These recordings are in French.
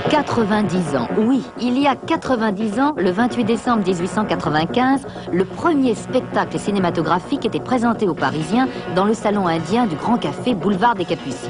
90 ans, oui, il y a 90 ans, le 28 décembre 1895, le premier spectacle cinématographique était présenté aux Parisiens dans le salon indien du Grand Café Boulevard des Capucines.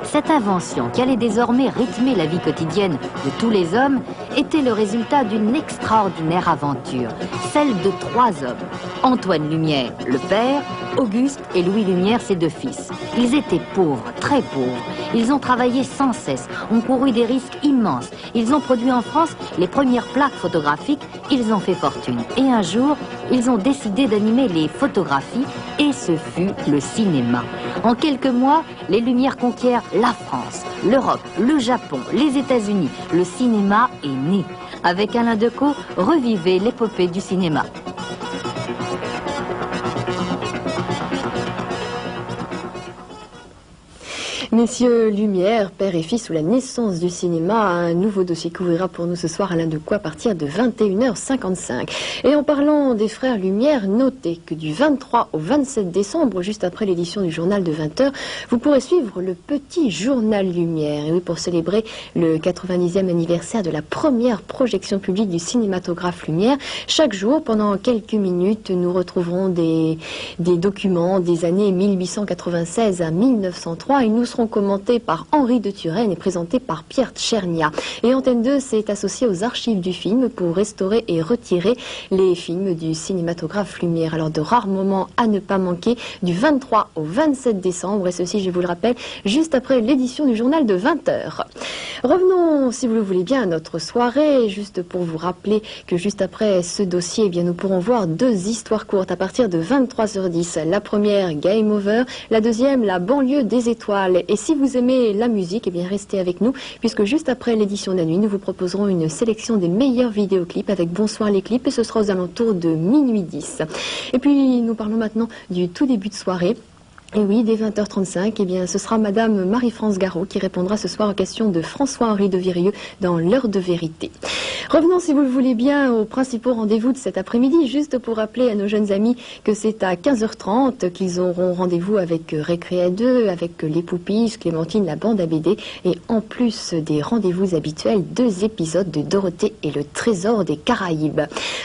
Cette invention, qui allait désormais rythmer la vie quotidienne de tous les hommes, était le résultat d'une extraordinaire aventure, celle de 3 hommes. Antoine Lumière, le père, Auguste et Louis Lumière, ses 2 fils. Ils étaient pauvres, très pauvres. Ils ont travaillé sans cesse, ont couru des risques immenses. Ils ont produit en France les premières plaques photographiques, ils ont fait fortune. Et un jour, ils ont décidé d'animer les photographies et ce fut le cinéma. En quelques mois, les Lumières conquièrent la France, l'Europe, le Japon, les États-Unis. Le cinéma est né. Avec Alain Decaux, revivez l'épopée du cinéma. Messieurs Lumière, père et fils ou la naissance du cinéma, un nouveau dossier couvrira pour nous ce soir Alain Decaux à partir de 21h55. Et en parlant des frères Lumière, notez que du 23 au 27 décembre, juste après l'édition du journal de 20h, vous pourrez suivre le petit journal Lumière. Et oui, pour célébrer le 90e anniversaire de la première projection publique du cinématographe Lumière, chaque jour, pendant quelques minutes, nous retrouverons des documents des années 1896 à 1903 et nous seront commentés par Henri de Turenne et présentés par Pierre Tchernia. Et Antenne 2 s'est associé aux archives du film pour restaurer et retirer les films du cinématographe Lumière. Alors de rares moments à ne pas manquer du 23 au 27 décembre, et ceci, je vous le rappelle, juste après l'édition du journal de 20h. Revenons, si vous le voulez bien, à notre soirée, juste pour vous rappeler que juste après ce dossier, eh bien, nous pourrons voir 2 histoires courtes à partir de 23h10. La première, Game Over, la deuxième, La banlieue des étoiles. Et si vous aimez la musique, eh bien restez avec nous, puisque juste après l'édition de la nuit, nous vous proposerons une sélection des meilleurs vidéoclips avec Bonsoir les clips, et ce sera aux alentours de minuit 10. Et puis nous parlons maintenant du tout début de soirée. Et oui, dès 20h35, eh bien, ce sera Madame Marie-France Garot qui répondra ce soir aux questions de François-Henri de Virieux dans l'heure de vérité. Revenons, si vous le voulez bien, aux principaux rendez-vous de cet après-midi, juste pour rappeler à nos jeunes amis que c'est à 15h30 qu'ils auront rendez-vous avec Récré 2, avec les Poupies, Clémentine, la bande à BD, et en plus des rendez-vous habituels, 2 épisodes de Dorothée et le trésor des Caraïbes.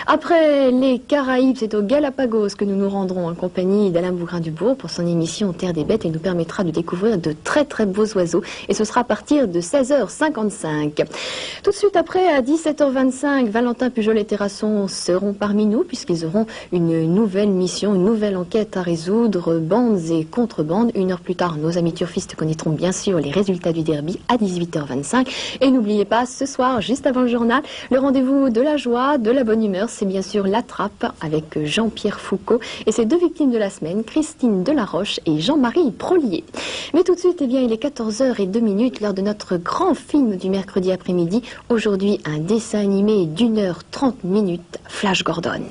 Après les Caraïbes, c'est aux Galapagos que nous nous rendrons en compagnie d'Alain Bougrain-Dubourg pour son émission Terre des Bêtes, et nous permettra de découvrir de très très beaux oiseaux, et ce sera à partir de 16h55. Tout de suite après, à 17h25, Valentin Pujol et Terrasson seront parmi nous, puisqu'ils auront une nouvelle mission, une nouvelle enquête à résoudre, bandes et contrebandes. 1 heure plus tard, nos amis turfistes connaîtront bien sûr les résultats du derby à 18h25. Et n'oubliez pas, ce soir, juste avant le journal, le rendez-vous de la joie, de la bonne humeur, c'est bien sûr La Trappe avec Jean-Pierre Foucault et ses 2 victimes de la semaine, Christine Delaroche et Jean-Marie Prolier. Mais tout de suite, eh bien, il est 14h02, l'heure de notre grand film du mercredi après-midi. Aujourd'hui, un dessin animé d'1h30, Flash Gordon.